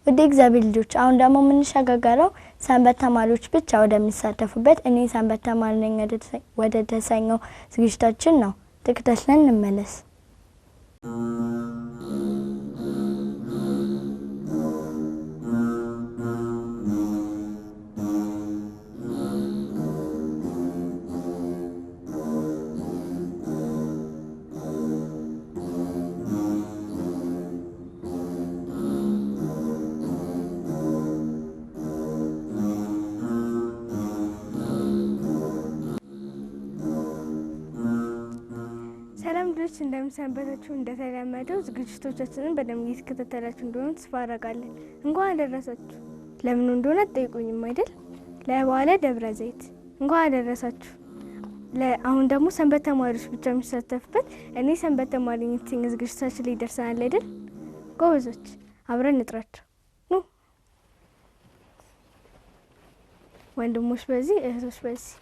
ወደ እግዚአብሔር ልጆች አሁን ደግሞ የምንሸጋገረው ሰንበት ተማሪዎች ብቻ ወደሚሳተፉበት እኔ ሰንበት ተማሪ ነኝ ወደ ተሰኘው ዝግጅታችን ነው። ተከታትለን እንመለስ። እንደምሰንበታችሁ እንደተለመደው ዝግጅቶቻችንን በደንብ እየተከታተላችሁ እንደሆነ ተስፋ አደርጋለን። እንኳን አደረሳችሁ። ለምን እንደሆነ አትጠይቁኝም አይደል? ለበዓለ ደብረ ዘይት እንኳን አደረሳችሁ። አሁን ደግሞ ሰንበት ተማሪዎች ብቻ የሚሳተፉበት እኔ ሰንበት ተማሪ ነኝ ዝግጅታችን ላይ ደርሰናል አይደል? ጎበዞች አብረን እንጥራቸው። ኑ ወንድሞች በዚህ እህቶች በዚህ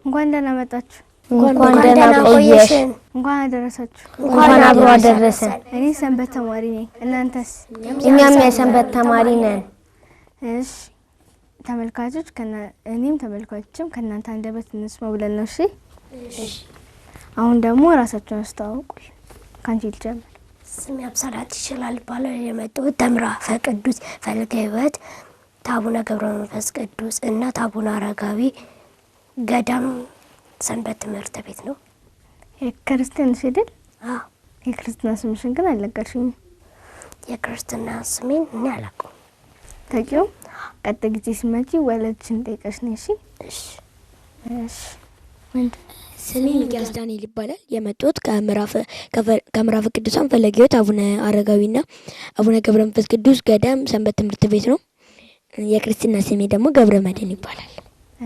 እንኳን ደህና መጣችሁ። እንኳን ደህና ቆየሽ። እንኳን አደረሳችሁ። እንኳን አብሮ አደረሰን። እኔ ሰንበት ተማሪ ነኝ። እናንተስ? እኛም የሰንበት ተማሪ ነን። እሺ ተመልካቾች እኔም ተመልካቾችም ከእናንተ አንደበት እንስማ ብለን ነው። እሺ አሁን ደግሞ ራሳችሁን አስተዋውቁ። ካንቺ ልጀምር። ስሜ አብሳላት ይችላል ባለው የመጣሁት ተምራፈ ቅዱስ ፈለገ ሕይወት ታቡነ ገብረ መንፈስ ቅዱስ እና ታቡነ አረጋዊ ገዳም ሰንበት ትምህርት ቤት ነው። የክርስቲያን ሲደል? አዎ። የክርስትና ስምሽን ግን አልነገርሽኝም። የክርስትና ስሜን እኔ አላውቀውም። ታውቂው? ቀጣይ ጊዜ ሲመጪ ወላጅሽን ጠይቀሽ ነሽ። እሺ እሺ። ስሜ ሚኪያስ ዳንኤል ይባላል። የመጣሁት ከምዕራፈ ቅዱሳን ፈለገ ሕይወት አቡነ አረጋዊና አቡነ ገብረ መንፈስ ቅዱስ ገዳም ሰንበት ትምህርት ቤት ነው። የክርስትና ስሜ ደግሞ ገብረ መድኅን ይባላል።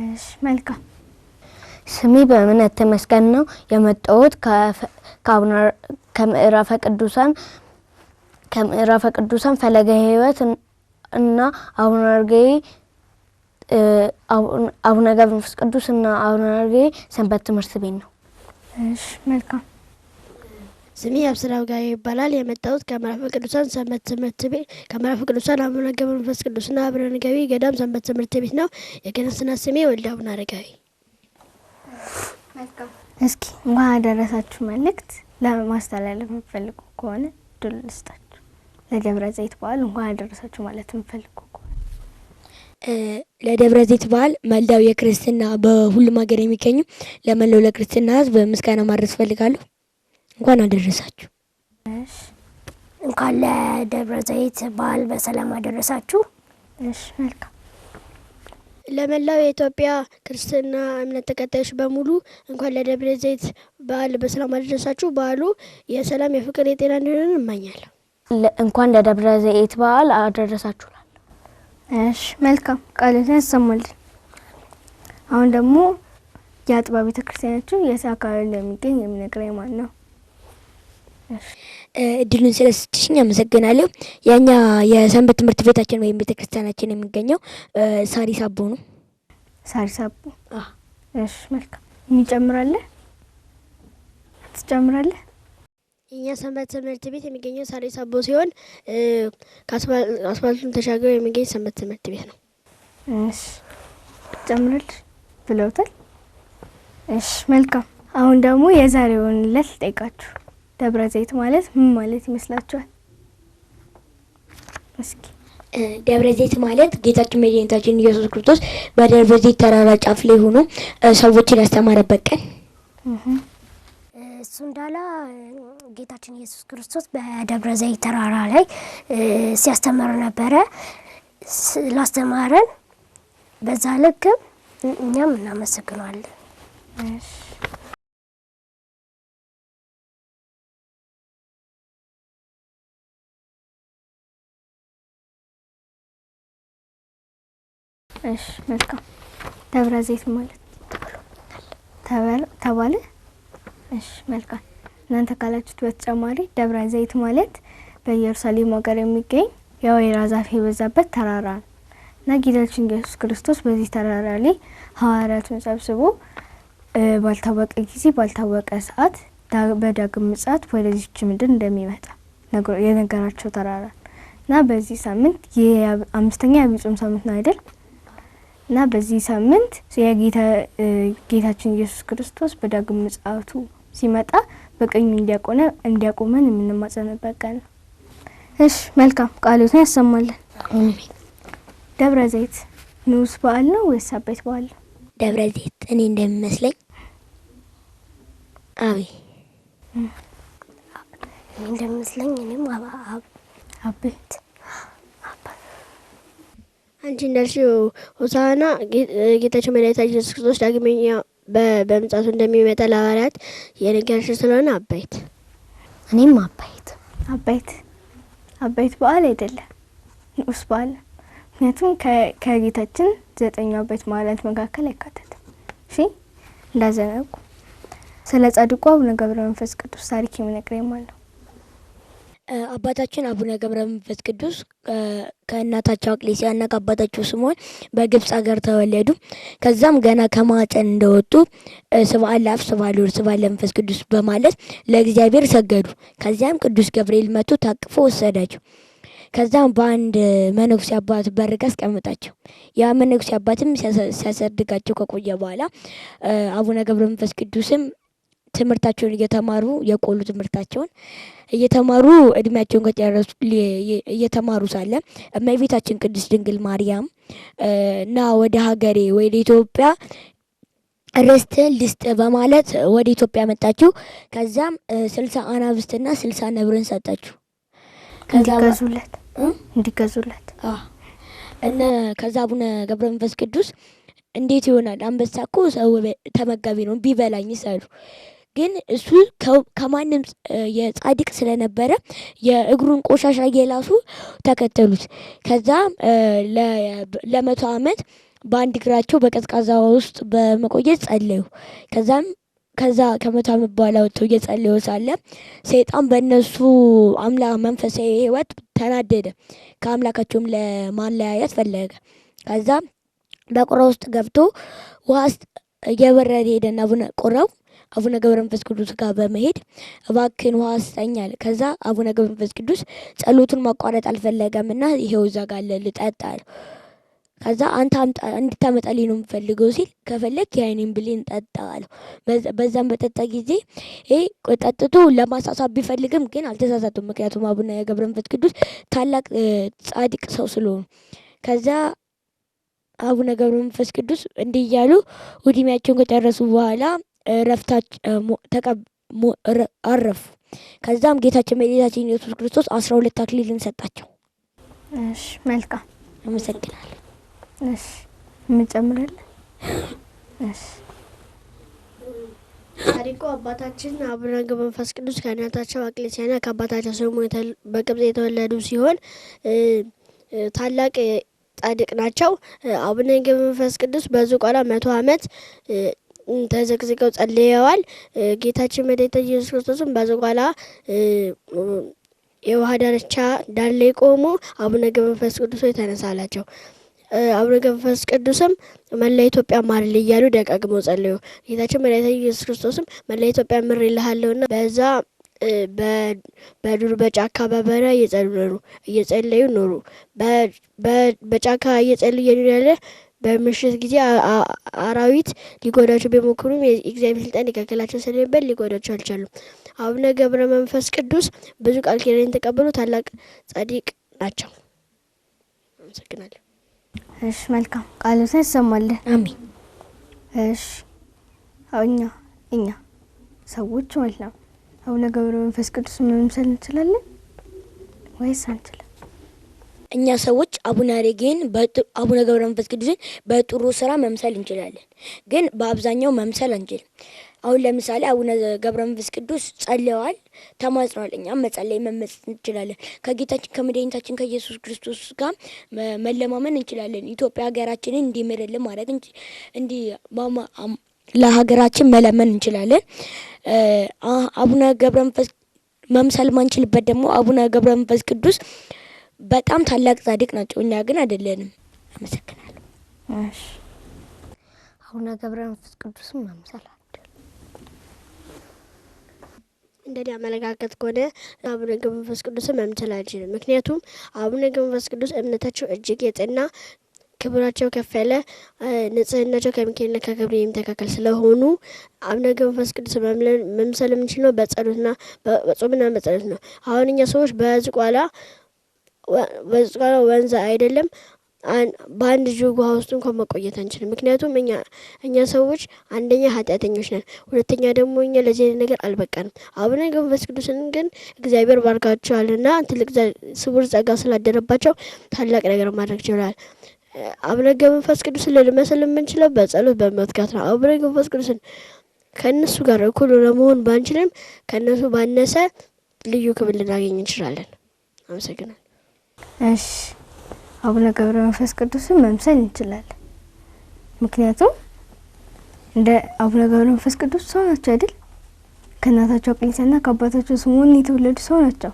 እሺ መልካም። ስሜ በእምነት ተመስገን ነው። የመጣሁት ከምዕራፈ ቅዱሳን ፈለገ ሕይወት እና አቡነ አረጋዊ አቡነ ገብረ መንፈስ ቅዱስ እና አቡነ አረጋዊ ሰንበት ትምህርት ቤት ነው። እሺ መልካም። ስሜ አብስራው ጋር ይባላል። የመጣሁት ከምዕራፈ ቅዱሳን ሰንበት ትምህርት ቤት ከምዕራፈ ቅዱሳን አቡነ ገብረ መንፈስ ቅዱስና አቡነ አረጋዊ ገዳም ሰንበት ትምህርት ቤት ነው። የክርስትና ስሜ ወልደ አቡነ አረጋዊ። እስኪ እንኳን አደረሳችሁ መልእክት ለማስተላለፍ የምትፈልጉ ከሆነ ድል ልስጣችሁ። ለደብረ ዘይት በዓል እንኳን አደረሳችሁ ማለት የምትፈልጉ ከሆነ ለደብረ ዘይት በዓል መላው የክርስትና በሁሉም ሀገር የሚገኙ ለመላው ለክርስትና ሕዝብ ምስጋና ማድረስ ፈልጋለሁ። እንኳን አደረሳችሁ። እሺ እንኳን ለደብረ ዘይት በዓል በሰላም አደረሳችሁ። እሺ መልካም። ለመላው የኢትዮጵያ ክርስትና እምነት ተከታዮች በሙሉ እንኳን ለደብረ ዘይት በዓል በሰላም አደረሳችሁ። በዓሉ የሰላም የፍቅር የጤና እንዲሆን እመኛለሁ። እንኳን ለደብረ ዘይት በዓል አደረሳችሁ። እሺ መልካም። ቃልን ያሰሙልን። አሁን ደግሞ የአጥባ ቤተክርስቲያናችን የት አካባቢ እንደሚገኝ የሚነግረኝ ማን ነው? እድሉን ስለሰጥሽኝ አመሰግናለሁ። ያኛ የሰንበት ትምህርት ቤታችን ወይም ቤተክርስቲያናችን የሚገኘው ሳሪስ አቦ ነው። ሳሪስ አቦ። እሺ መልካም። እንጨምራለን? ትጨምራለህ? የኛ ሰንበት ትምህርት ቤት የሚገኘው ሳሪስ አቦ ሲሆን አስፋልቱን ተሻግሮ የሚገኝ ሰንበት ትምህርት ቤት ነው። እሺ ጨምራለሽ ብለውታል። እሺ መልካም። አሁን ደግሞ የዛሬውን ዕለት ልጠይቃችሁ። ደብረ ዘይት ማለት ምን ማለት ይመስላችኋል? እስኪ ደብረ ዘይት ማለት ጌታችን መድኃኒታችን ኢየሱስ ክርስቶስ በደብረ ዘይት ተራራ ጫፍ ላይ ሆኖ ሰዎችን ያስተማረበት ቀን። እሱ እንዳላ ጌታችን ኢየሱስ ክርስቶስ በደብረ ዘይት ተራራ ላይ ሲያስተምር ነበረ። ስላስተማረን በዛ ልክ እኛም እናመሰግናለን። እሺ መልካም። ደብረ ዘይት ማለት ተባለ። እሺ መልካም። እናንተ ካላችሁት በተጨማሪ ደብረ ዘይት ማለት በኢየሩሳሌም ሀገር የሚገኝ የወይራ ዛፍ የበዛበት ተራራ ነው እና ጌታችን ኢየሱስ ክርስቶስ በዚህ ተራራ ላይ ሐዋርያቱን ሰብስቦ ባልታወቀ ጊዜ ባልታወቀ ሰዓት በዳግም ምጽአት ወደዚች ምድር እንደሚመጣ የነገራቸው ተራራ እና በዚህ ሳምንት የአምስተኛ የዐቢይ ጾም ሳምንት ነው አይደል? እና በዚህ ሳምንት ጌታችን ኢየሱስ ክርስቶስ በዳግም ምጽአቱ ሲመጣ በቀኙ እንዲያቆመን የምንማጸንበት ቀን ነው። እሺ መልካም ቃሉን ያሰማልን። ደብረ ዘይት ንዑስ በዓል ነው ወይስ አበይት በዓል ነው? ደብረ ዘይት እኔ እንደሚመስለኝ አቤት እንደሚመስለኝ እኔም አበይት። አንቺ እንዳልሽው ሆሳዕና ጌታችን መድኃኒታችን ኢየሱስ ክርስቶስ ዳግመኛ በምጽአቱ እንደሚመጣ ለሐዋርያት የነገረሽ ስለሆነ አበይት። እኔም አበይት በዓል አይደለም፣ ንዑስ በዓል ነው። ምክንያቱም ከጌታችን 9 አበይት በዓላት መካከል አይካተትም። እሺ እንዳዘነጉ። ስለ ጻድቁ አቡነ ገብረ መንፈስ ቅዱስ ታሪክ የሚነግረኝ ማለት ነው። አባታችን አቡነ ገብረ መንፈስ ቅዱስ ከእናታቸው አቅሌስያና ከአባታቸው ስምዖን በግብጽ ሀገር ተወለዱ። ከዛም ገና ከማህፀን እንደወጡ ስብሐት ለአብ ስብሐት ለወልድ ስብሐት ለመንፈስ ቅዱስ በማለት ለእግዚአብሔር ሰገዱ። ከዚያም ቅዱስ ገብርኤል መጥቶ ታቅፎ ወሰዳቸው። ከዛም በአንድ መነኩሴ አባት በር ጋር አስቀመጣቸው። ያ መነኩሴ አባትም ሲያሳድጋቸው ከቆየ በኋላ አቡነ ገብረ መንፈስ ቅዱስም ትምህርታቸውን እየተማሩ የቆሉ ትምህርታቸውን እየተማሩ እድሜያቸውን ከጨረሱ እየተማሩ ሳለ እመቤታችን ቅድስት ድንግል ማርያም ና ወደ ሀገሬ ወደ ኢትዮጵያ ርስትን ልስጥ በማለት ወደ ኢትዮጵያ መጣችሁ። ከዛም 60 አናብስትና 60 ነብርን ሰጣችሁ እንዲገዙለት እና ከዛ አቡነ ገብረ መንፈስ ቅዱስ እንዴት ይሆናል? አንበሳ እኮ ሰው ተመጋቢ ነው ቢበላኝ ሳሉ ግን እሱ ከማንም የጻድቅ ስለነበረ የእግሩን ቆሻሻ እየላሱ ተከተሉት። ከዛም ለ100 ዓመት በአንድ እግራቸው በቀዝቃዛ ውስጥ በመቆየት ጸለዩ። ከዛ ከ100 ዓመት በኋላ ወጥተው እየጸለዩ ሳለ ሰይጣን በእነሱ አምላክ መንፈሳዊ ሕይወት ተናደደ። ከአምላካቸውም ለማለያየት ፈለገ። ከዛ በቁራ ውስጥ ገብቶ ውሃ እየበረረ ሄደና አቡነ ገብረ መንፈስ ቅዱስ ጋር በመሄድ እባክን ውሃ ስጠኝ አለ። ከዛ አቡነ ገብረ መንፈስ ቅዱስ ጸሎቱን ማቋረጥ አልፈለገምና ይሄው እዛ ጋር ልጠጣ አለው። ከዛ አንተ እንድታመጣልኝ ነው የምፈልገው ሲል ከፈለግ የዓይኔን ብሌን ጠጣ አለው። በዛም በጠጣ ጊዜ ጠጥቶ ለማሳሳብ ቢፈልግም ግን አልተሳሳቱም። ምክንያቱም አቡነ ገብረ መንፈስ ቅዱስ ታላቅ ጻድቅ ሰው ስለሆኑ። ከዛ አቡነ ገብረ መንፈስ ቅዱስ እንዲህ እያሉ ዕድሜያቸውን ከጨረሱ በኋላ አረፉ። ከዛም ጌታችን መድኃኒታችን ኢየሱስ ክርስቶስ 12 አክሊልን ሰጣቸው። እሺ መልካም አመሰግናለሁ። እሺ እንጨምራለን። እሺ ታሪኩ አባታችን አቡነ ገብረ መንፈስ ቅዱስ ከእናታቸው አቅሌስያና ከአባታቸው ስምዖን በግብጽ የተወለዱ ሲሆን ታላቅ ጻድቅ ናቸው። አቡነ ገብረ መንፈስ ቅዱስ በዝቋላ 100 ዓመት ተዘግዝቀው ጸልየዋል። ጌታችን መድኃኒታችን ኢየሱስ ክርስቶስም በዝቋላ የውሃ ዳርቻ ዳር ላይ ቆሞ አቡነ ገብረ መንፈስ ቅዱስ ተነሳላቸው። አቡነ ገብረ መንፈስ ቅዱስም መላ ኢትዮጵያ ማርልኝ እያሉ ደጋግመው ጸለዩ። ጌታችን መድኃኒታችን ኢየሱስ ክርስቶስም መላ ኢትዮጵያ ምሬልሃለሁና በዛ በዱር በጫካ በበረሃ እየጸለዩ ኖሩ። በጫካ እየጸለዩ ያለ በምሽት ጊዜ አራዊት ሊጎዳቸው ቢሞክሩም የእግዚአብሔር ስልጣን ሊከለክላቸው ስለነበር ሊጎዳቸው አልቻሉም። አቡነ ገብረ መንፈስ ቅዱስ ብዙ ቃል ኪዳን የተቀበሉ ታላቅ ጻድቅ ናቸው። አመሰግናለሁ። እሺ መልካም ቃሉን ያሰማልን። አሜን። እሺ እኛ ሰዎች ማለት ነው አቡነ ገብረ መንፈስ ቅዱስ መምሰል እንችላለን ወይስ አንችልም? እኛ ሰዎች አቡነ ገብረ መንፈስ ቅዱስን በጥሩ ስራ መምሰል እንችላለን፣ ግን በአብዛኛው መምሰል አንችልም። አሁን ለምሳሌ አቡነ ገብረ መንፈስ ቅዱስ ጸልየዋል፣ ተማጽነዋል። እኛም መጸለይ መመስል እንችላለን። ከጌታችን ከመድኃኒታችን ከኢየሱስ ክርስቶስ ጋር መለማመን እንችላለን። ኢትዮጵያ ሀገራችንን እንዲምርልን ማድረግ ለሀገራችን መለመን እንችላለን። አቡነ ገብረ መንፈስ መምሰል ማንችልበት ደግሞ አቡነ ገብረ መንፈስ ቅዱስ በጣም ታላቅ ጻድቅ ናቸው፣ እኛ ግን አይደለንም። አመሰግናለሁ። እሺ አቡነ ገብረ መንፈስ ቅዱስም መምሰል እንደኔ አመለካከት ከሆነ አቡነ ገብረ መንፈስ ቅዱስን መምሰል አልችልም። ምክንያቱም አቡነ ገብረ መንፈስ ቅዱስ እምነታቸው እጅግ የጸና ክብራቸው ከፍ ያለ ንጽህናቸው ከሚካኤልና ከገብርኤል የሚተካከል ስለሆኑ አቡነ ገብረ መንፈስ ቅዱስ መምሰል የምንችለው በጸሎትና በጾምና በጸሎት ነው። አሁን እኛ ሰዎች በዝቋላ ወንዝ አይደለም በአንድ ጆግ ውሃ ውስጥ እንኳን መቆየት አንችልም። ምክንያቱም እኛ ሰዎች አንደኛ ኃጢአተኞች ነን፣ ሁለተኛ ደግሞ እኛ ለዚህ ነገር አልበቃንም። አቡነ ገብረ መንፈስ ቅዱስን ግን እግዚአብሔር ባርካቸዋልና ትልቅ ስውር ጸጋ ስላደረባቸው ታላቅ ነገር ማድረግ ችለዋል። አቡነ ገብረ መንፈስ ቅዱስን ልንመስል የምንችለው በጸሎት በመትጋት ነው። አቡነ ገብረ መንፈስ ቅዱስን ከእነሱ ጋር እኩል ለመሆን ባንችልም ከእነሱ ባነሰ ልዩ ክብር ልናገኝ እንችላለን። አመሰግናለሁ። እሺ አቡነ ገብረ መንፈስ ቅዱስን መምሰል እንችላለን። ምክንያቱም እንደ አቡነ ገብረ መንፈስ ቅዱስ ሰው ናቸው አይደል? ከእናታቸው ቅድስና ከአባታቸው ስምዖን የተወለዱ ሰው ናቸው።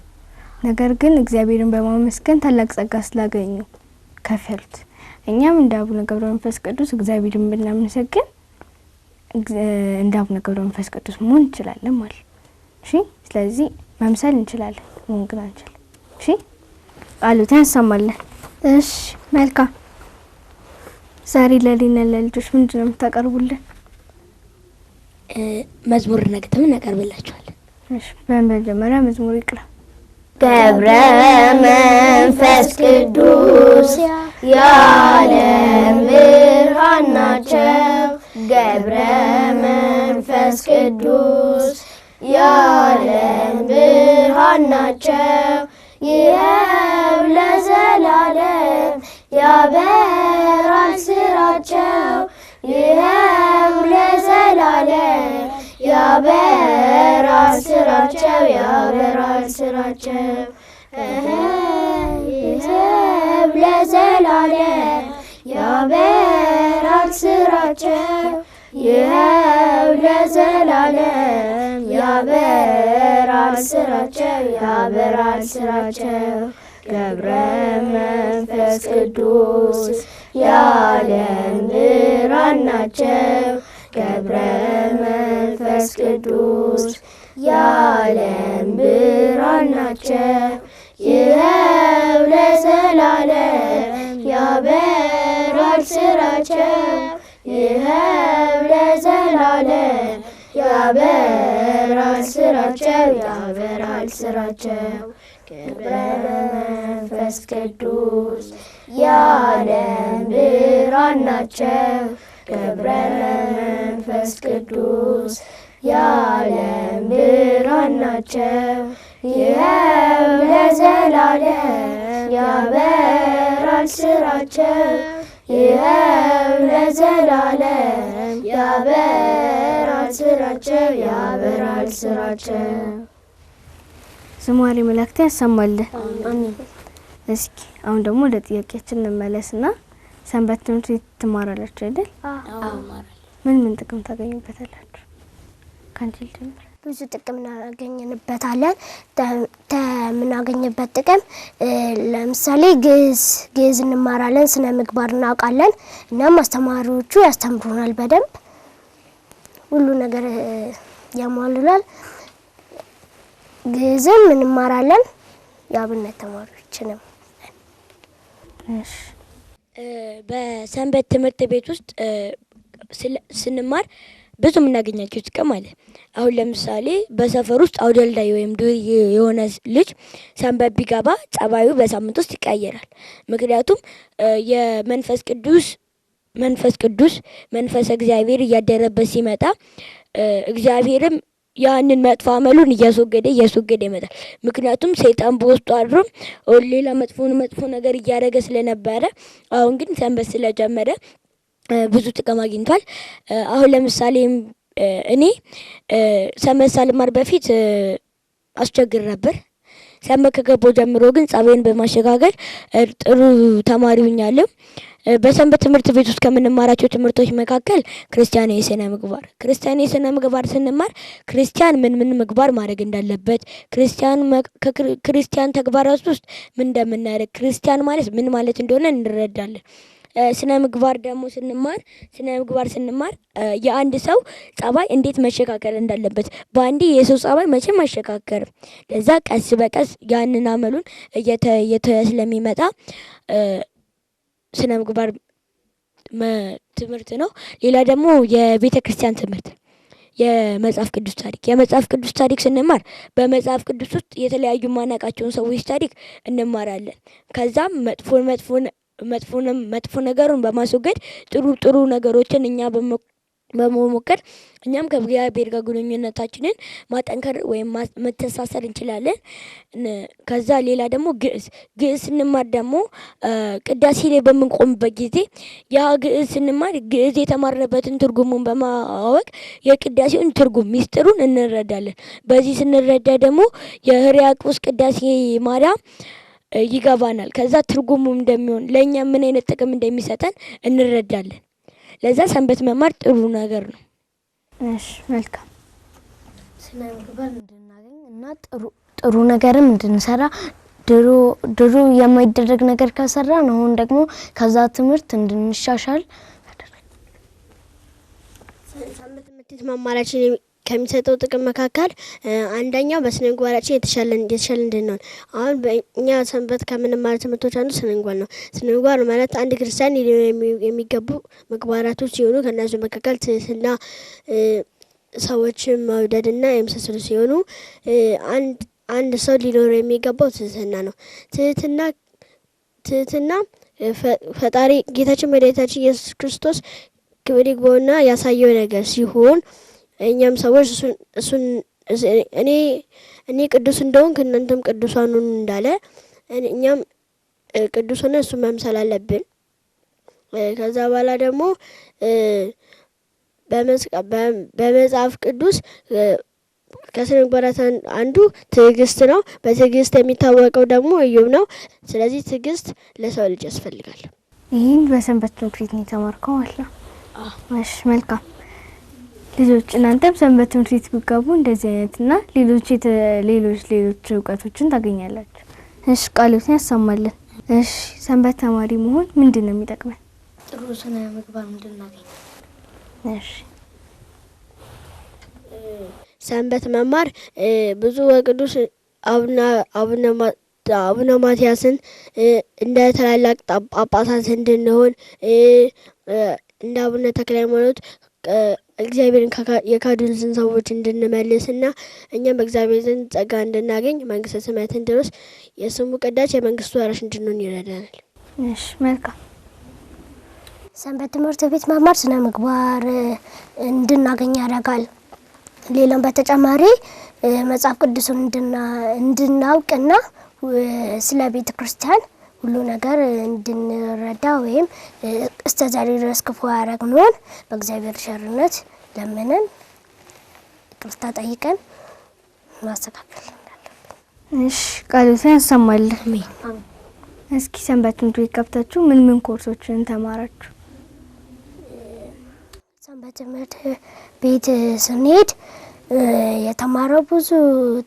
ነገር ግን እግዚአብሔርን በማመስገን ታላቅ ጸጋ ስላገኙ ከፍ ያሉት። እኛም እንደ አቡነ ገብረ መንፈስ ቅዱስ እግዚአብሔርን ብናመሰግን እንደ አቡነ ገብረ መንፈስ ቅዱስ መሆን እንችላለን ማለት። እሺ ስለዚህ መምሰል እንችላለን፣ መሆን ግን አንችልም። እሺ ቃሉን ያሰማልን። እሺ መልካም። ዛሬ ለሊና ለልጆች ምንድን ነው የምታቀርቡልን? መዝሙርና ግጥም እናቀርብላችኋለን። እሺ በመጀመሪያ መዝሙር ይቅረብ። ገብረ መንፈስ ቅዱስ የዓለም ብርሃን ናቸው። ገብረ መንፈስ ቅዱስ የዓለም ብርሃን ናቸው። ይኸው ለዘላለም ያበራል ስራቸው። ይኸው ለዘላለም ያበራል ስራቸው። ያበራል ስራቸው። ይኸው ለዘላለም ያበራል ስራቸው። ይኸው ለዘላለም ያበራል ስራቸው። ያበራል ስራቸው። ገብረ መንፈስ ቅዱስ የዓለም ብርሃን ናቸው። ገብረ መንፈስ ቅዱስ የዓለም ብርሃን ናቸው። ይኸው ለዘላለም ያበራል ስራቸው። ይኸው ለዘላለም ያበራል ስራቸው። ያበራል ስራቸው። ገብረ መንፈስ ቅዱስ የዓለም ብርሃን ናቸው። ገብረ መንፈስ ቅዱስ የዓለም ብርሃን ናቸው። ይኸው ለዘላለም ያበራል ስራቸው። ይኸው ለዘላለም ያበራል ስራቸው። ያበራል ስራቸው። ዝማሬ መላእክት ያሰማልን። አሜን። እስኪ አሁን ደግሞ ወደ ጥያቄያችን እንመለስና ሰንበት ትምህርት ቤት ትማራላችሁ አይደል? አዎ። ምን ጥቅም ታገኙበታላችሁ? ካንቺ ልጀምር። ብዙ ጥቅም እናገኝበታለን። የምናገኝበት ጥቅም ለምሳሌ ግዕዝ እንማራለን፣ ስነ ምግባር እናውቃለን። እናም አስተማሪዎቹ ያስተምሩናል በደንብ ሁሉ ነገር ያሟሉናል። ግዕዝም እንማራለን የአብነት ተማሪዎችንም። እሺ በሰንበት ትምህርት ቤት ውስጥ ስንማር ብዙ የምናገኛቸው ጥቅም አለ። አሁን ለምሳሌ በሰፈር ውስጥ አውደልዳይ ወይም ዱርዬ የሆነ ልጅ ሰንበት ቢገባ ጸባዩ በሳምንት ውስጥ ይቀየራል። ምክንያቱም የመንፈስ ቅዱስ መንፈስ እግዚአብሔር እያደረበት ሲመጣ እግዚአብሔርም ያንን መጥፎ አመሉን እያስወገደ ይመጣል። ምክንያቱም ሰይጣን በውስጡ አድሮ ሌላ መጥፎ ነገር እያደረገ ስለነበረ፣ አሁን ግን ሰንበት ስለጀመረ ብዙ ጥቅም አግኝቷል። አሁን ለምሳሌ እኔ ሰንበት ሳልማር በፊት አስቸግር ነበር። ሰንበት ከገባሁ ጀምሮ ግን ጸባዬን በማሸጋገር ጥሩ ተማሪ ሆኛለሁ። በሰንበት ትምህርት ቤት ውስጥ ከምንማራቸው ትምህርቶች መካከል ክርስቲያናዊ ስነ ምግባር ስንማር ክርስቲያን ምን ምግባር ማድረግ እንዳለበት፣ ክርስቲያን ተግባራት ውስጥ ምን እንደምናደርግ፣ ክርስቲያን ማለት ምን ማለት እንደሆነ እንረዳለን። ስነ ምግባር ደግሞ ስንማር የአንድ ሰው ጸባይ እንዴት መሸካከል እንዳለበት በአንዴ የሰው ጸባይ መቼም አይሸካከርም። ለዛ ቀስ በቀስ ያንን አመሉን እየተየ ስለሚመጣ ስነ ምግባር ትምህርት ነው። ሌላ ደግሞ የቤተ ክርስቲያን ትምህርት የመጽሐፍ ቅዱስ ታሪክ ስንማር በመጽሐፍ ቅዱስ ውስጥ የተለያዩ ማናቃቸውን ሰዎች ታሪክ እንማራለን። ከዛም መጥፎ ነገሩን በማስወገድ ጥሩ ነገሮችን እኛ በመሞከር እኛም ከእግዚአብሔር ጋር ግንኙነታችንን ማጠንከር ወይም መተሳሰር እንችላለን። ከዛ ሌላ ደግሞ ግዕዝ ስንማር ደግሞ ቅዳሴ ላይ በምንቆምበት ጊዜ ያ ግዕዝ ስንማር ግዕዝ የተማርንበትን ትርጉሙን በማወቅ የቅዳሴውን ትርጉም ሚስጥሩን እንረዳለን። በዚህ ስንረዳ ደግሞ የሕርያቆስ ቅዳሴ ማርያም ይገባናል። ከዛ ትርጉሙ እንደሚሆን ለእኛ ምን አይነት ጥቅም እንደሚሰጠን እንረዳለን። ለዛ ሰንበት መማር ጥሩ ነገር ነው። እሺ መልካም። ስነ ምግባር እንድናገኝ እና ጥሩ ነገርም እንድንሰራ ድሮ የማይደረግ ነገር ከሰራን አሁን ደግሞ ከዛ ትምህርት እንድንሻሻል ሰንበት ትምህርት ቤት መማራችን ከሚሰጠው ጥቅም መካከል አንደኛው በስነ ምግባራችን የተሻለ እንድንሆን። አሁን በእኛ ሰንበት ከምንማር ትምህርቶች አንዱ ስነ ምግባር ነው። ስነ ምግባር ማለት አንድ ክርስቲያን የሚገቡ ምግባራቶች ሲሆኑ ከእነሱ መካከል ትህትና፣ ሰዎችን መውደድና የመሳሰሉ ሲሆኑ አንድ ሰው ሊኖረው የሚገባው ትህትና ነው። ትህትና ፈጣሪ ጌታችን መድኃኒታችን ኢየሱስ ክርስቶስ ክብር ይግባውና ያሳየው ነገር ሲሆን እኛም ሰዎች እሱን እኔ ቅዱስ እንደሆንኩ እናንተም ቅዱሳን ሁኑ እንዳለ እኛም ቅዱስ ሆነን እሱን መምሰል አለብን። ከዛ በኋላ ደግሞ በመጽሐፍ ቅዱስ ከስነ ምግባራት አንዱ ትዕግስት ነው። በትዕግስት የሚታወቀው ደግሞ ኢዮብ ነው። ስለዚህ ትዕግስት ለሰው ልጅ ያስፈልጋል። ይህን በሰንበት ትምህርት ቤት ነው የተማርከው ማለት ነው? እሺ መልካም። ልጆች እናንተም ሰንበት ትምህርት ቤት ብትገቡ እንደዚህ አይነትና ሌሎች እውቀቶችን ታገኛላችሁ። እሺ ቃሎትን ያሰማልን። እሺ ሰንበት ተማሪ መሆን ምንድነው የሚጠቅመን? ጥሩ ስነ ምግባር እንድናገኝ። እሺ ሰንበት መማር ብዙ ወቅዱስ አቡነ ማትያስን እንደ ታላላቅ ጳጳሳት እንድንሆን እንደ አቡነ ተክለ ሃይማኖት እግዚአብሔርን የካዱትን ሰዎች እንድንመልስና እኛም በእግዚአብሔር ዘንድ ጸጋ እንድናገኝ መንግስተ ሰማያት እንድንወርስ የስሙ ቅዳሴ የመንግስቱ ወራሽ እንድንሆን ይረዳናል። እሺ መልካም። ሰንበት ትምህርት ቤት መማር ስነ ምግባር እንድናገኝ ያደርጋል። ሌላም በተጨማሪ መጽሐፍ ቅዱስን እንድናውቅና ስለ ቤተ ክርስቲያን ሁሉ ነገር እንድንረዳ ወይም እስከዛሬ ድረስ ክፉ ያደረግነውን በእግዚአብሔር ቸርነት ለምነን ይቅርታ ጠይቀን ማስተካከል እንዳለብን። እሺ ቃሎትን ያሰማልን። አሜን። እስኪ ሰንበት ትምህርት ቤት ገብታችሁ ምን ኮርሶችን ተማራችሁ? ሰንበት ትምህርት ቤት ስንሄድ የተማረው ብዙ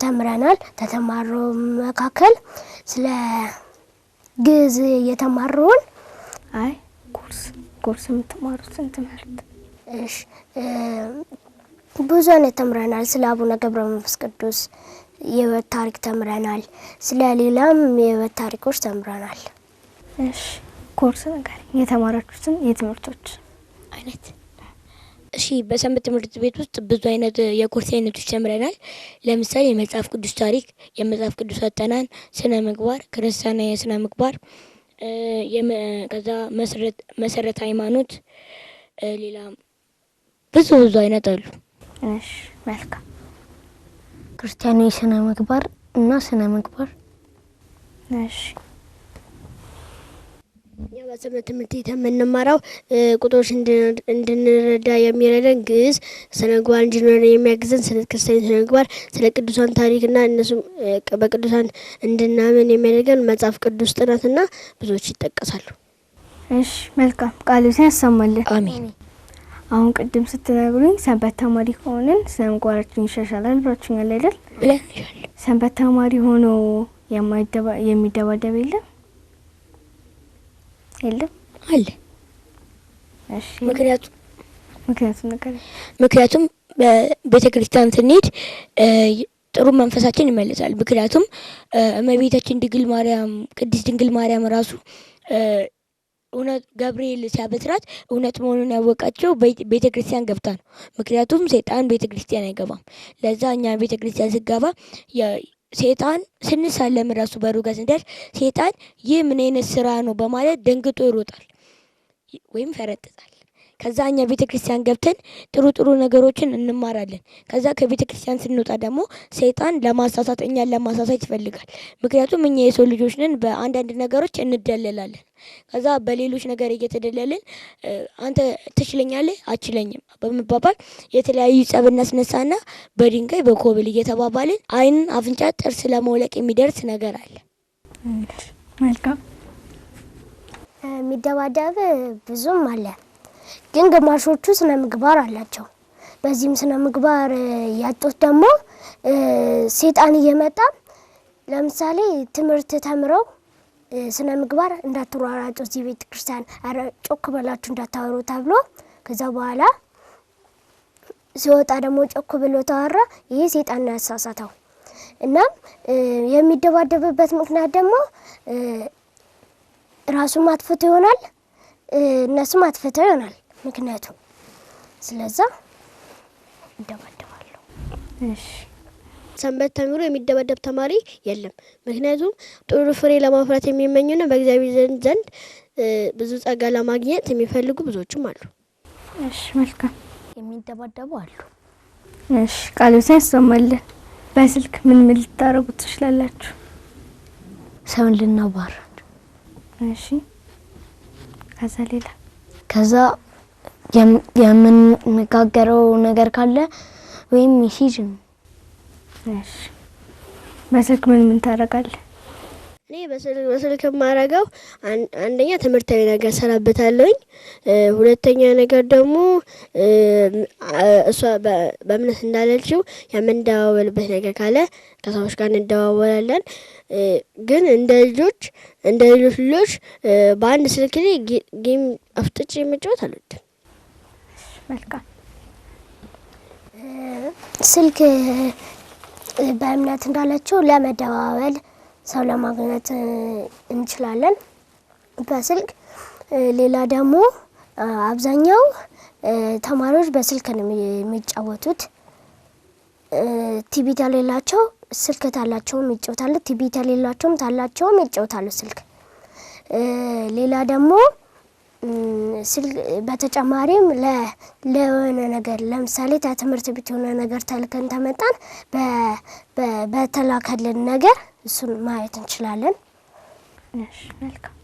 ተምረናል። ከተማረው መካከል ስለ ግዕዝ የተማረውን ኮርስ የምትማሩትን ትምህርት እሺ ብዙ አይነት ተምረናል። ስለ አቡነ ገብረ መንፈስ ቅዱስ የህይወት ታሪክ ተምረናል። ስለ ሌላም የህይወት ታሪኮች ተምረናል። እሺ ኮርስ ነገር የተማራችሁትን የትምህርቶች አይነት? እሺ በሰንበት ትምህርት ቤት ውስጥ ብዙ አይነት የኮርስ አይነቶች ተምረናል። ለምሳሌ የመጽሐፍ ቅዱስ ታሪክ፣ የመጽሐፍ ቅዱስ አጠናን፣ ስነ ምግባር፣ ክርስቲያናዊ የስነ ምግባር፣ ከዛ መሰረተ ሃይማኖት፣ ሌላ ብዙ አይነት አሉ። እሺ መልካም። ክርስቲያናዊ ስነ ምግባር እና ስነ ምግባር። እሺ ያ በሰንበት ትምህርት ቤት የምንማረው ቁጥሮች እንድንረዳ የሚረዳን ግዕዝ፣ ስነ ምግባር እንዲኖረን የሚያግዘን ስለ ክርስቲያን ስነ ምግባር፣ ስለ ቅዱሳን ታሪክና እነሱ በቅዱሳን እንድናምን የሚያደርገን መጽሐፍ ቅዱስ ጥናትና ብዙዎች ይጠቀሳሉ። እሺ መልካም። ቃሎትን ያሰማልን። አሜን። አሁን ቅድም ስትነግሩኝ ሰንበት ተማሪ ከሆንን ስነ ምግባራችን ይሻሻላል ብላችሁኛል አይደል? ሰንበት ተማሪ ሆኖ የሚደባደብ የለም? አለ። እሺ ምክንያቱም በቤተ ክርስቲያን ስንሄድ ጥሩ መንፈሳችን ይመለሳል። ምክንያቱም እመቤታችን ድንግል ማርያም ቅድስት ድንግል ማርያም ራሱ እውነት ገብርኤል ሲያበስራት እውነት መሆኑን ያወቃቸው ቤተ ክርስቲያን ገብታ ነው። ምክንያቱም ሰይጣን ቤተ ክርስቲያን አይገባም። ለዛ እኛ ቤተ ክርስቲያን ስገባ ሰይጣን ስንሳለም ራሱ በሩ ጋር ስንደርስ ሰይጣን ይህ ምን አይነት ስራ ነው በማለት ደንግጦ ይሮጣል ወይም ፈረጥጣል። ከዛ እኛ ቤተ ክርስቲያን ገብተን ጥሩ ነገሮችን እንማራለን። ከዛ ከቤተ ክርስቲያን ስንወጣ ደግሞ ሰይጣን ለማሳሳት እኛን ለማሳሳት ይፈልጋል። ምክንያቱም እኛ የሰው ልጆች ነን፣ በአንዳንድ ነገሮች እንደለላለን። ከዛ በሌሎች ነገር እየተደለልን አንተ ትችለኛለህ አችለኝም በመባባል የተለያዩ ጸብ እናስነሳና በድንጋይ በኮብል እየተባባልን ዓይን፣ አፍንጫ፣ ጥርስ ለመውለቅ የሚደርስ ነገር አለ። መልካም የሚደባደብ ብዙም አለ፣ ግን ግማሾቹ ስነ ምግባር አላቸው። በዚህም ስነ ምግባር ያጡት ደግሞ ሰይጣን እየመጣ ለምሳሌ ትምህርት ተምረው ስነ ምግባር እንዳትሯሯጡ እዚህ ቤተ ክርስቲያን ጮክ በላችሁ እንዳታወሩ ተብሎ ከዛ በኋላ ሲወጣ ደግሞ ጮክ ብሎ ተዋራ። ይሄ ሰይጣን ነው ያሳሳተው። እና የሚደባደብበት ምክንያት ደግሞ ራሱን ማጥፋት ይሆናል፣ እነሱም አጥፍተው ይሆናል ምክንያቱም። ስለዛ ይደባደባሉ። እሺ ሰንበት ተምሮ የሚደባደብ ተማሪ የለም። ምክንያቱም ጥሩ ፍሬ ለማፍራት የሚመኙና በእግዚአብሔር ዘንድ ብዙ ጸጋ ለማግኘት የሚፈልጉ ብዙዎችም አሉ። እሺ መልካም የሚደባደቡ አሉ። እሺ ቃሉን ያሰማልን። በስልክ ምን ልታረጉ ትችላላችሁ? ሰውን ልናባረር። እሺ ከዛ የምንነጋገረው ነገር ካለ ወይም ሜሴጅ ነው። እሺ በስልክ ምን ታረጋለህ? እኔ በስልክ ማረጋው አንደኛ ትምህርታዊ ነገር ሰራበታለሁኝ። ሁለተኛ ነገር ደግሞ እሷ በእምነት እንዳለችው የምንደዋወልበት ነገር ካለ ከሰዎች ጋር እንደዋወላለን። ግን እንደ ሌሎች ልጆች በአንድ ስልክ ላይ ጌም አፍጥጬ መጫወት አልወድም። መልካም ስልክ በእምነት እንዳለችው ለመደዋወል ሰው ለማግኘት እንችላለን በስልክ። ሌላ ደግሞ አብዛኛው ተማሪዎች በስልክ ነው የሚጫወቱት። ቲቪ ታላቸው ስልክ ታላቸውም ይጫወታሉ፣ ቲቪ ታላቸውም ታላቸውም ይጫወታሉ ስልክ። ሌላ ደግሞ ስልክ በተጨማሪም ለሆነ ነገር ለምሳሌ ትምህርት ቤት የሆነ ነገር ተልከን ተመጣን በተላከልን ነገር እሱን ማየት እንችላለን። እሺ መልካም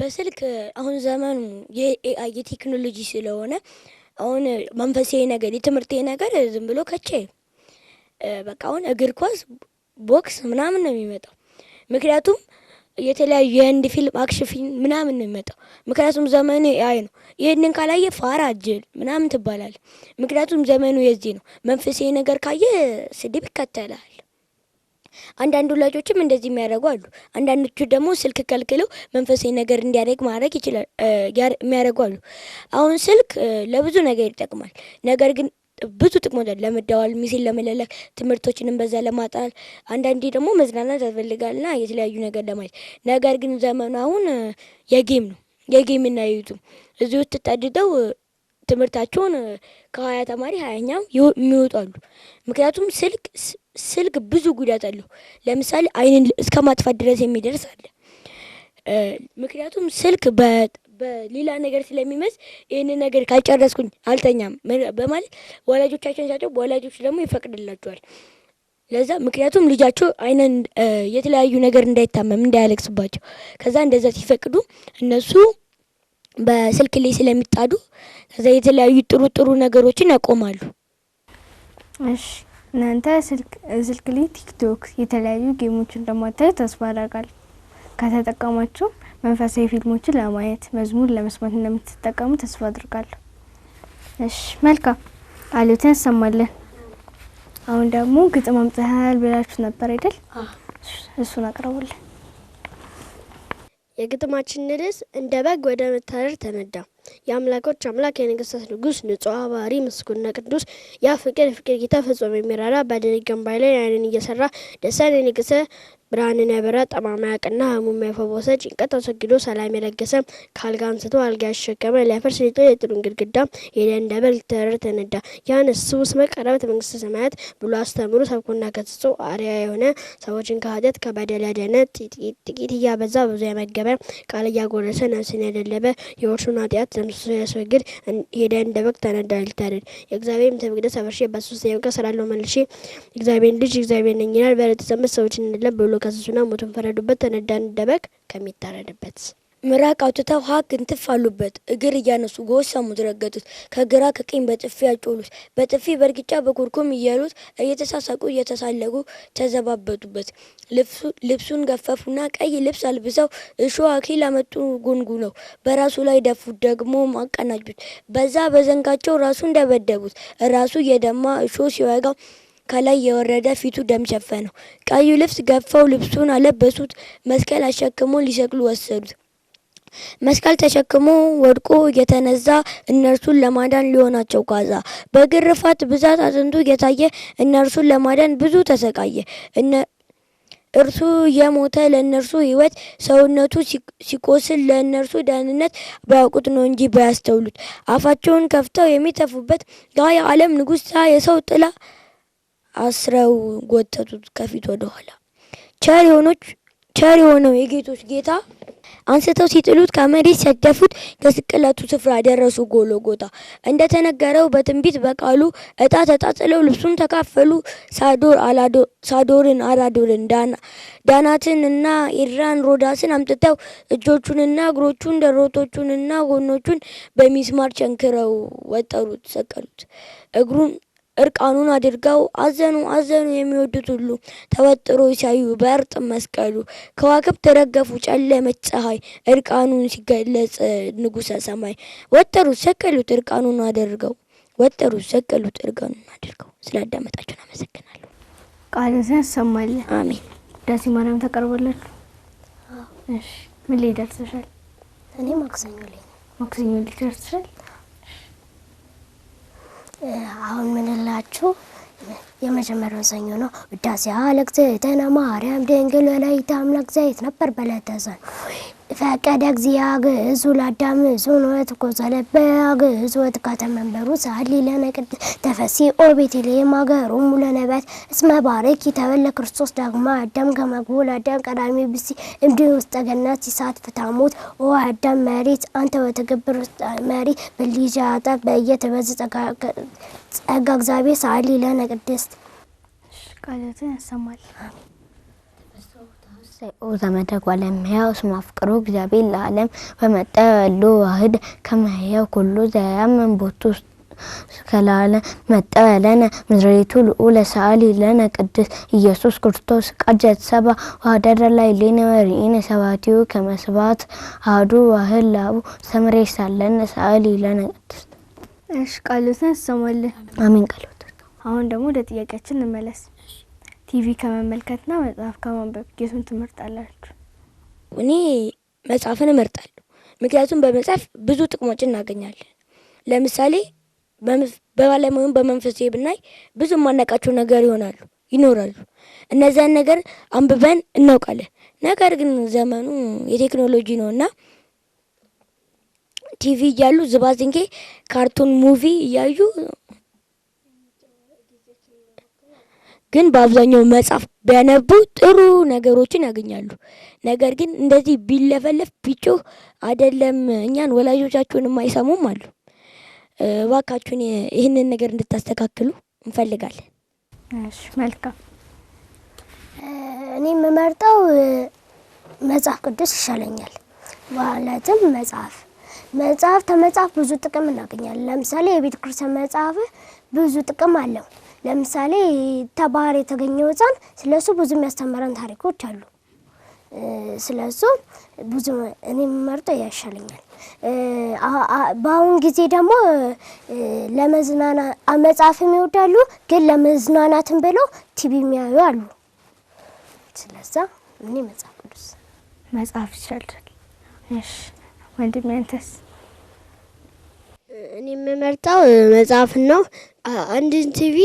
በስልክ አሁን ዘመኑ የኤአይ የቴክኖሎጂ ስለሆነ አሁን መንፈሳዊ ነገር የትምህርታዊ ነገር ዝም ብሎ ከቼ በቃ አሁን እግር ኳስ ቦክስ ምናምን ነው የሚመጣው። ምክንያቱም የተለያዩ የህንድ ፊልም አክሽን ፊልም ምናምን ነው የሚመጣው። ምክንያቱም ዘመኑ ኤአይ ነው። ይህንን ካላየ ፋራ ጅል ምናምን ትባላል። ምክንያቱም ዘመኑ የዚህ ነው። መንፈሳዊ ነገር ካየ ስድብ ይከተላል። አንዳንድ ወላጆችም እንደዚህ የሚያደርጉ አሉ። አንዳንዶቹ ደግሞ ስልክ ከልክለው መንፈሳዊ ነገር እንዲያደርግ ማድረግ ይችላል የሚያደርጉ አሉ። አሁን ስልክ ለብዙ ነገር ይጠቅማል። ነገር ግን ብዙ ጥቅሞች አሉ። ለመደዋወል፣ ሚሴል ለመላላክ፣ ትምህርቶችንም በዛ ለማጣል፣ አንዳንዴ ደግሞ መዝናናት ያስፈልጋልና የተለያዩ ነገር ለማየት። ነገር ግን ዘመኑ አሁን የጌም ነው። የጌምና ዩቱብ እዚህ ውስጥ ተጠድደው ትምህርታቸውን ከ20 ተማሪ 20ኛው የሚወጡ አሉ። ምክንያቱም ስልክ ብዙ ጉዳት አለው። ለምሳሌ ዓይንን እስከ ማጥፋት ድረስ የሚደርስ አለ። ምክንያቱም ስልክ በሌላ ነገር ስለሚመስ ይህንን ነገር ካልጨረስኩኝ አልተኛም በማለት ወላጆቻችን ሲያቸው ወላጆች ደግሞ ይፈቅድላቸዋል። ለዛ ምክንያቱም ልጃቸው ዓይንን የተለያዩ ነገር እንዳይታመም እንዳያለቅስባቸው ከዛ እንደዛ ሲፈቅዱ እነሱ በስልክ ላይ ስለሚጣዱ ከዛ የተለያዩ ጥሩ ነገሮችን ያቆማሉ። እሺ እናንተ ስልክ ላይ ቲክቶክ የተለያዩ ጌሞችን እንደማታዩ ተስፋ አደርጋለሁ። ከተጠቀማችሁ መንፈሳዊ ፊልሞችን ለማየት መዝሙር ለመስማት እንደምትጠቀሙ ተስፋ አድርጋለሁ። እሺ መልካም ቃሉን ያሰማልን። አሁን ደግሞ ግጥም አምጥተናል ብላችሁ ነበር አይደል? እሱን አቅርቡልን። የግጥማችን ርዕስ እንደ በግ ወደ መታረድ ተነዳ። የአምላኮች አምላክ የነገስታት ንጉስ ንጹሕ ባህሪ ምስጉንና ቅዱስ ያ ፍቅር ጌታ ፍጹም የሚራራ በደግ ገንባይ ላይ ዓይንን እየሰራ ደስታን የነገሰ ብርሃንን ያበራ ጠማማ ያቀና ህሙም የፈወሰ ጭንቀት አስወግዶ ሰላም የለገሰ ከአልጋ አንስቶ አልጋ ያሸከመ ሊያፈርስ ሊጥል የጥሉን ግድግዳ ሄደ እንደ በግ ተረር ተነዳ ያን እሱ ስመ ቀረበት መንግስተ ሰማያት ብሎ አስተምሮ ሰብኮና ገስጾ አርያ የሆነ ሰዎችን ከኃጢአት ከበደል ያዳነ ጥቂት እያበዛ ብዙ የመገበ ቃል እያጎረሰ ነፍስን ያደለበ የወርሱን ኃጢአት ደምስሶ ያስወግድ ሄደ እንደ በግ ተነዳ ሊታረድ የእግዚአብሔር ቤተ መቅደስ አፍርሼ በሶስተኛው ቀን እሰራለሁ መልሼ እግዚአብሔር ልጅ እግዚአብሔር ነኝ ይላል። በዕለተ ሰንበት ሰዎችን እንደለም ብሎ ከሱና ሞቱን ፈረዱበት ተነዳ እንደ በግ ከሚታረድበት። ምራቅ አውጥተው ሀቅ እንትፍ አሉበት እግር እያነሱ ጎሰሙት ረገጡት ከግራ ከቀኝ በጥፊ ያጮሉት በጥፊ በርግጫ በኩርኩም እያሉት እየተሳሳቁ እየተሳለቁ ተዘባበቱበት። ልብሱን ገፈፉና ቀይ ልብስ አልብሰው እሾህ አክሊል አመጡ ጎንጉነው በራሱ ላይ ደፉት ደግሞ አቀናጁት። በዛ በዘንጋቸው ራሱን ደበደቡት ራሱ የደማ እሾህ ሲወጋው ከላይ የወረደ ፊቱ ደም ሸፈነው። ቀዩ ልብስ ገፈው ልብሱን አለበሱት መስቀል አሸክሞ ሊሰቅሉ ወሰዱት። መስቀል ተሸክሞ ወድቆ የተነዛ እነርሱን ለማዳን ሊሆናቸው ጓዛ በግርፋት ብዛት አጥንቱ የታየ እነርሱን ለማዳን ብዙ ተሰቃየ። እርሱ የሞተ ለእነርሱ ሕይወት ሰውነቱ ሲቆስል ለእነርሱ ደህንነት ባያውቁት ነው እንጂ ባያስተውሉት። አፋቸውን ከፍተው የሚተፉበት ያ የዓለም ንጉሥ የሰው ጥላ አስረው ጎተቱት ከፊት ወደ ኋላ። ቸር የሆነው የጌቶች ጌታ አንስተው ሲጥሉት ከመሬት ሲያደፉት ከስቅለቱ ስፍራ ደረሱ ጎልጎታ። እንደተነገረው በትንቢት በቃሉ እጣ ተጣጥለው ልብሱን ተካፈሉ። ሳዶርን አላዶርን ዳናትንና ኤድራን ሮዳስን አምጥተው እጆቹንና እግሮቹን ደረቶቹንና ጎኖቹን በሚስማር ቸንክረው ወጠሩት ሰቀሉት። እርቃኑን አድርገው አዘኑ የሚወዱት ሁሉ ተወጥሮ ሲያዩ በእርጥብ መስቀሉ። ከዋክብት ተረገፉ ጨለመች ፀሐይ እርቃኑን ሲገለጽ ንጉሠ ሰማይ። ወጠሩት ሰቀሉት እርቃኑን አድርገው ወጠሩት ሰቀሉት እርቃኑን አድርገው። ስላዳመጣችሁን አመሰግናለሁ። ቃልህን ያሰማልን። አሜን። ዳሴ ማርያም ተቀርቦላችሁ? እሺ። ምን ላይ ደርሰሻል? እኔ ማክሰኞ ላይ ደርሰሻል? አሁን ምንላችሁ የመጀመሪያው ሰኞ ነው። ውዳሴ ለእግዝእትነ ማርያም ድንግል ወላዲተ አምላክ ዘይት ነበር በለተሰን ፈቀደ እግዚአ ግዕዙ ለአዳም እጹን ወትኮዘለበ ግዕዙ ወትካተ መንበሩ ሳሊ ለነ ቅድስት ተፈሲኦ ቤተልሔም አገሮሙ ለነቢያት እስመ ባረኪ ተወለ ክርስቶስ ዳግማ አዳም ከመግቦ ለአዳም ቀዳሚ ብሲ እምድኅ ውስተ ገነት ሲሳት ፍታሞት ኦ አዳም መሬት አንተ ወትገብር መሪ በልጅ አጠፍ በየተበዝ ጸጋ እግዚአብሔር ሳሊ ለነ ቅድስት። ቃልህን ያሰማል። ኦ ዘመደግ ወለምያው ስመ አፍቅሮ እግዚአብሔር ለዓለም በመጣ ያሉ ዋህድ ከመያው ኩሉ ዘያምን ቦቱ ከላለ መጣ ያለነ ምድሪቱ ልዑለ ሰአሊ ለነ ቅድስት ኢየሱስ ክርስቶስ ቀጀት ሰባ ወሀደረ ላይ ሌነ ወሪኢነ ሰባቲው ከመስባት አሐዱ ዋህድ ላቡ ሰምሬ ሳለነ ሰአሊ ለነ ቅድስት። እሺ ቃልህን ያሰማልን። አሜን። ቃልዎት። አሁን ደግሞ ወደ ጥያቄያችን እንመለስ። ቲቪ ከመመልከትና መጽሐፍ ከማንበብ የቱን ትመርጣላችሁ? እኔ መጽሐፍን እመርጣለሁ። ምክንያቱም በመጽሐፍ ብዙ ጥቅሞችን እናገኛለን። ለምሳሌ በባለሙያም በመንፈሳዊ ብናይ ብዙ የማናውቃቸው ነገር ይኖራሉ። እነዛን ነገር አንብበን እናውቃለን። ነገር ግን ዘመኑ የቴክኖሎጂ ነውና ቲቪ እያሉ ዝባዝንኬ ካርቱን ሙቪ እያዩ ግን በአብዛኛው መጽሐፍ ቢያነቡ ጥሩ ነገሮችን ያገኛሉ። ነገር ግን እንደዚህ ቢለፈለፍ ቢጮህ አይደለም እኛን ወላጆቻችሁንም አይሰሙም አሉ። እባካችሁን ይህንን ነገር እንድታስተካክሉ እንፈልጋለን። እሺ መልካም። እኔ የምመርጠው መጽሐፍ ቅዱስ ይሻለኛል። ማለትም መጽሐፍ ብዙ ጥቅም እናገኛለን። ለምሳሌ የቤተ ክርስቲያን መጽሐፍ ብዙ ጥቅም አለው። ለምሳሌ ተባህር የተገኘው ሕፃን ስለሱ ብዙ የሚያስተምረን ታሪኮች አሉ። ስለሱ ብዙ እኔ የምመርጠው ያሻለኛል። በአሁን ጊዜ ደግሞ ለመዝናናት መጽሐፍም ይወዳሉ፣ ግን ለመዝናናትም ብለው ቲቪ የሚያዩ አሉ። ስለዛ እኔ መጽሐፍ ይሻላል። እሺ ወንድሜ አንተስ? እኔ የምመርጠው መጽሐፍን ነው። አንድን ቲቪ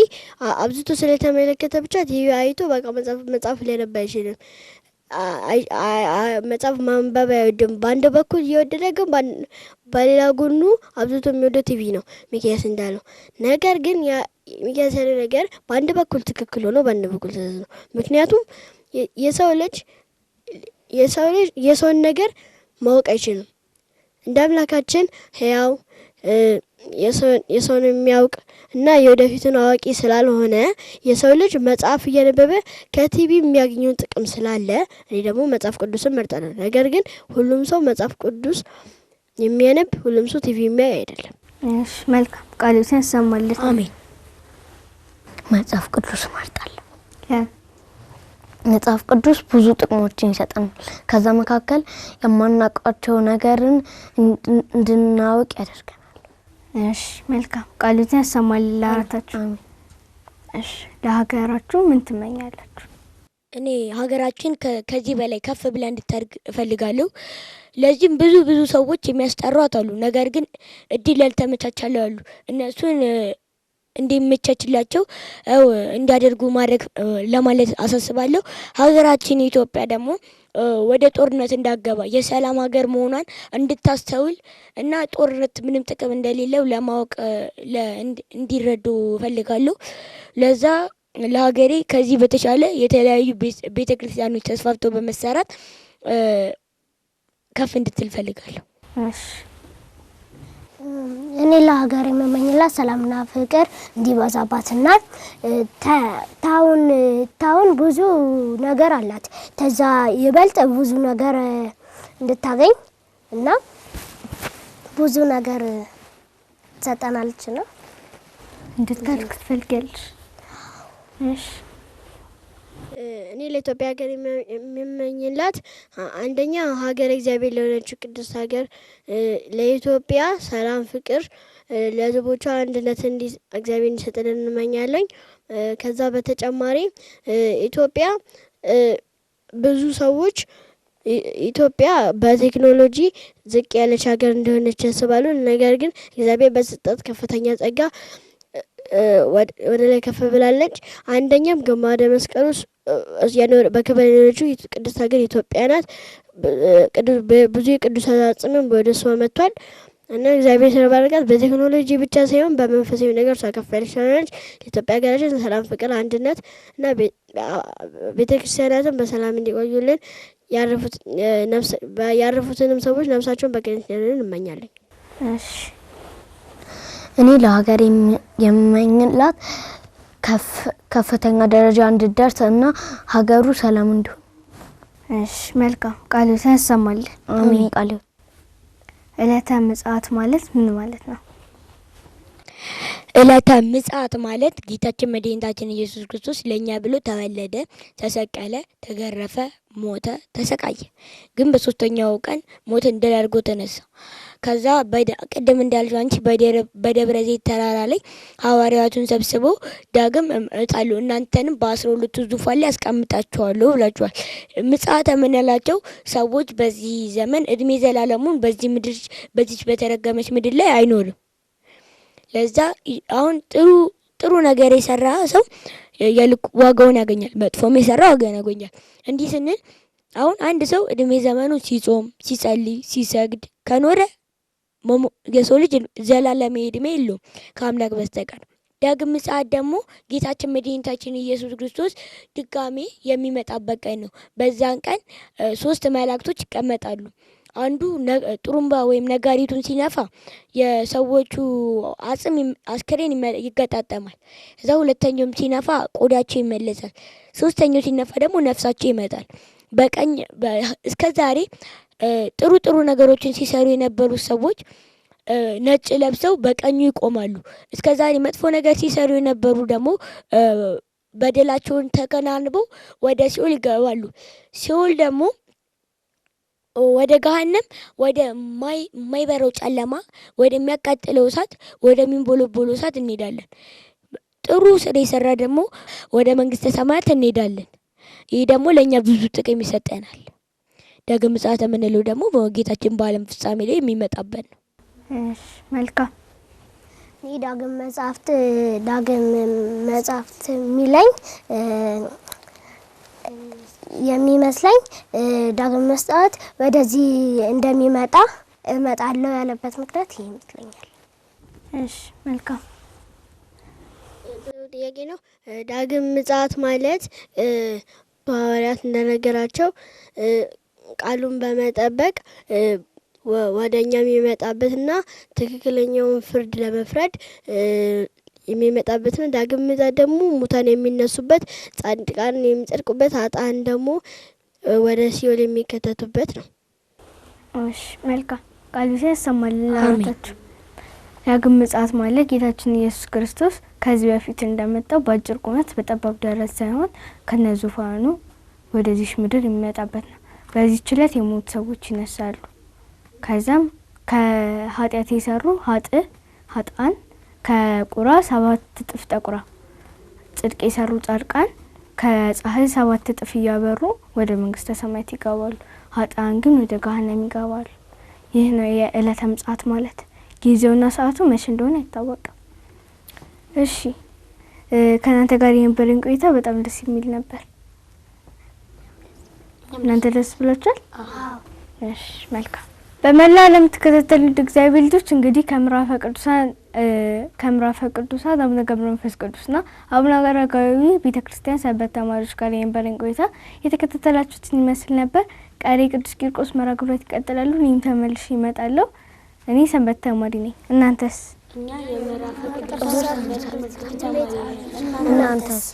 አብዝቶ ስለተመለከተ ብቻ ቲቪ አይቶ በቃ መጽሐፍ ሊያነብ አይችልም። መጽሐፍ ማንበብ አይወድም። በአንድ በኩል እየወደደ ግን በሌላ ጎኑ አብዝቶ የሚወደው ቲቪ ነው ሚኪያስ እንዳለው። ነገር ግን ሚኪያስ ያለው ነገር በአንድ በኩል ትክክል ሆኖ በአንድ በኩል ስህተት ነው። ምክንያቱም የሰው ልጅ የሰውን ነገር ማወቅ አይችልም። እንደ አምላካችን ሕያው የሰውን የሚያውቅ እና የወደፊቱን አዋቂ ስላልሆነ የሰው ልጅ መጽሐፍ እያነበበ ከቲቪ የሚያገኘውን ጥቅም ስላለ እኔ ደግሞ መጽሐፍ ቅዱስን መርጣለሁ። ነገር ግን ሁሉም ሰው መጽሐፍ ቅዱስ የሚያነብ ሁሉም ሰው ቲቪ የሚያይ አይደለም። እሺ መልካም ቃልዎትን ያሰማልን። አሜን። መጽሐፍ ቅዱስ መርጣለሁ። መጽሐፍ ቅዱስ ብዙ ጥቅሞችን ይሰጠናል። ከዛ መካከል የማናውቃቸው ነገርን እንድናውቅ ያደርገናል። እሺ መልካም ቃልዎትን ያሰማልን ለአራታችሁ። እሺ ለሀገራችሁ ምን ትመኛላችሁ? እኔ ሀገራችን ከዚህ በላይ ከፍ ብላ እንድታድግ እፈልጋለሁ። ለዚህም ብዙ ሰዎች የሚያስጠሯት አሉ። ነገር ግን እድል ያልተመቻቻለው አሉ። እነሱን እንዲመቻችላቸው እንዲያደርጉ ማድረግ ለማለት አሳስባለሁ። ሀገራችን ኢትዮጵያ ደግሞ ወደ ጦርነት እንዳገባ የሰላም ሀገር መሆኗን እንድታስተውል እና ጦርነት ምንም ጥቅም እንደሌለው ለማወቅ እንዲረዱ እፈልጋለሁ። ለዛ ለሀገሬ ከዚህ በተሻለ የተለያዩ ቤተክርስቲያኖች ተስፋፍተው በመሰራት ከፍ እንድትል እፈልጋለሁ። እሺ እኔ ለሀገር የምመኝላት ሰላምና ፍቅር እንዲበዛባትና ታውን ብዙ ነገር አላት ተዛ ይበልጥ ብዙ ነገር እንድታገኝ እና ብዙ ነገር ትሰጠናለች ነው እንድታድግ ትፈልጊያለሽ? እሺ እኔ ለኢትዮጵያ ሀገር የምመኝላት አንደኛ ሀገር እግዚአብሔር ለሆነችው ቅድስት ሀገር ለኢትዮጵያ ሰላም፣ ፍቅር፣ ለሕዝቦቿ አንድነት እግዚአብሔር እንዲሰጥልን እንመኛለኝ። ከዛ በተጨማሪ ኢትዮጵያ ብዙ ሰዎች ኢትዮጵያ በቴክኖሎጂ ዝቅ ያለች ሀገር እንደሆነች ያስባሉ። ነገር ግን እግዚአብሔር በሰጣት ከፍተኛ ጸጋ ወደ ላይ ከፍ ብላለች። አንደኛም ግማደ መስቀሉ በክብር የኖረችው ቅድስት ሀገር ኢትዮጵያ ናት። ብዙ የቅዱሳን አጽምም ወደ እሷ መጥቷል እና እግዚአብሔር ስለባረካት በቴክኖሎጂ ብቻ ሳይሆን በመንፈሳዊ ነገር እሷ ከፍ ያለች ስለሆነች የኢትዮጵያ ሀገራችን ሰላም፣ ፍቅር፣ አንድነት እና ቤተክርስቲያናትን በሰላም እንዲቆዩልን ያረፉትንም ሰዎች ነፍሳቸውን በገነት እንዲያኖሩልን እንመኛለን። እሺ እኔ ለሀገር የምመኝላት ከፍተኛ ደረጃ እንድደርስ እና ሀገሩ ሰላም እንዲሆን። እሺ መልካም ቃልዎትን ያሰማልን። አሜን። ቃልዎት ዕለተ ምጽአት ማለት ምን ማለት ነው? ዕለተ ምጽአት ማለት ጌታችን መድኃኒታችን ኢየሱስ ክርስቶስ ለእኛ ብሎ ተወለደ፣ ተሰቀለ፣ ተገረፈ፣ ሞተ፣ ተሰቃየ። ግን በሶስተኛው ቀን ሞትን ድል አድርጎ ተነሳ። ከዛ ቅድም እንዳልሽው አንቺ በደብረ ዘይት ተራራ ላይ ሐዋርያቱን ሰብስቦ ዳግም እመጣለሁ እናንተንም በ12ቱ ዙፋን ላይ አስቀምጣችኋለሁ ብላችኋል። ምጽአት የምንላቸው ሰዎች በዚህ ዘመን እድሜ ዘላለሙን በዚች በተረገመች ምድር ላይ አይኖርም። ለዛ አሁን ጥሩ ነገር የሰራ ሰው ዋጋውን ያገኛል፣ መጥፎም የሰራ ዋጋውን ያገኛል። እንዲህ ስንል አሁን አንድ ሰው እድሜ ዘመኑ ሲጾም፣ ሲጸልይ፣ ሲሰግድ ከኖረ የሰው ልጅ ዘላለም እድሜ የለውም ከአምላክ በስተቀር። ዳግም ምጽአት ደግሞ ጌታችን መድኃኒታችን ኢየሱስ ክርስቶስ ድጋሜ የሚመጣበት ቀን ነው። በዛን ቀን 3 መላእክቶች ይቀመጣሉ። አንዱ ጥሩምባ ወይም ነጋሪቱን ሲነፋ የሰዎቹ አስክሬን ይገጣጠማል። እዛ ሁለተኛውም ሲነፋ ቆዳቸው ይመለሳል። ሶስተኛው ሲነፋ ደግሞ ነፍሳቸው ይመጣል። በቀኝ እስከ ዛሬ ጥሩ ነገሮችን ሲሰሩ የነበሩ ሰዎች ነጭ ለብሰው በቀኙ ይቆማሉ። እስከ ዛሬ መጥፎ ነገር ሲሰሩ የነበሩ ደግሞ በደላቸውን ተከናንበው ወደ ሲኦል ይገባሉ። ሲኦል ደግሞ ወደ ገሃነም ወደ ማይበረው ጨለማ ወደሚያቃጥለው እሳት ወደሚንቦለቦለው እሳት እንሄዳለን። ጥሩ ስራ የሰራ ደግሞ ወደ መንግስተ ሰማያት እንሄዳለን። ይህ ደግሞ ለእኛ ብዙ ጥቅም ይሰጠናል። ዳግም ምጽአት የምንለው ደግሞ በጌታችን በዓለም ፍጻሜ ላይ የሚመጣበት ነው። እሺ መልካም ዳግም መጽሐፍት የሚለኝ የሚመስለኝ ዳግም መጽሐፍት ወደዚህ እንደሚመጣ እመጣለሁ ያለበት ምክንያት ይሄ ይመስለኛል። እሺ መልካም ጥያቄ ነው። ዳግም ምጽአት ማለት ሐዋርያት እንደነገራቸው ቃሉን በመጠበቅ ወደ እኛ የሚመጣበትና ትክክለኛውን ፍርድ ለመፍረድ የሚመጣበት ነው። ዳግም ምጽአት ደግሞ ሙታን የሚነሱበት፣ ጻድቃን የሚጸድቁበት፣ ኃጥአን ደግሞ ወደ ሲኦል የሚከተቱበት ነው። እሺ መልካም ቃሉ ሲያሰማል ለአንታችሁ። ዳግም ምጽአት ማለት ጌታችን ኢየሱስ ክርስቶስ ከዚህ በፊት እንደመጣው በአጭር ቁመት በጠባብ ደረት ሳይሆን ከነዙፋኑ ወደዚህ ምድር የሚመጣበት ነው። በዚህች ዕለት የሞቱ ሰዎች ይነሳሉ። ከዛም ከኃጢአት የሰሩ ኃጥአን ከቁራ 7 እጥፍ ጠቁራ፣ ጽድቅ የሰሩ ጻድቃን ከፀሐይ 7 እጥፍ እያበሩ ወደ መንግስተ ሰማያት ይገባሉ። ኃጥአን ግን ወደ ገሃነም ይገባሉ። ይህ ነው የዕለተ ምጽአት ማለት። ጊዜውና ሰዓቱ መቼ እንደሆነ አይታወቅም። እሺ ከናንተ ጋር የነበረን ቆይታ በጣም ደስ የሚል ነበር። እናንተ ደስ ብሏችኋል? አዎ። እሺ መልካም። በመላ ዓለም ተከታተሉት እግዚአብሔር ልጆች እንግዲህ ከምዕራፈ ቅዱሳን አቡነ ገብረ መንፈስ ቅዱስና አቡነ አረጋዊ ቤተክርስቲያን ሰንበት ተማሪዎች ጋር የነበረን ቆይታ የተከታተላችሁትን ይመስል ነበር። ቀሪ ቅዱስ ቂርቆስ መርሃ ግብራት ይቀጥላሉ። እኔም ተመልሼ እመጣለሁ። እኔ ሰንበት ተማሪ ነኝ። እናንተስ? እኛ የምዕራፈ ቅዱሳን ሰንበት ተማሪ ነን። እናንተስ?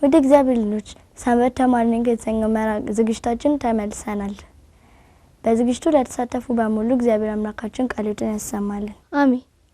ወደ እግዚአብሔር ልጆች ሰንበት ተማሪ ነኝ ከተሰኘው መርሃ ዝግጅታችን ተመልሰናል። በዝግጅቱ ለተሳተፉ በሙሉ እግዚአብሔር አምላካችን ቃሉን ያሰማልን። አሜን።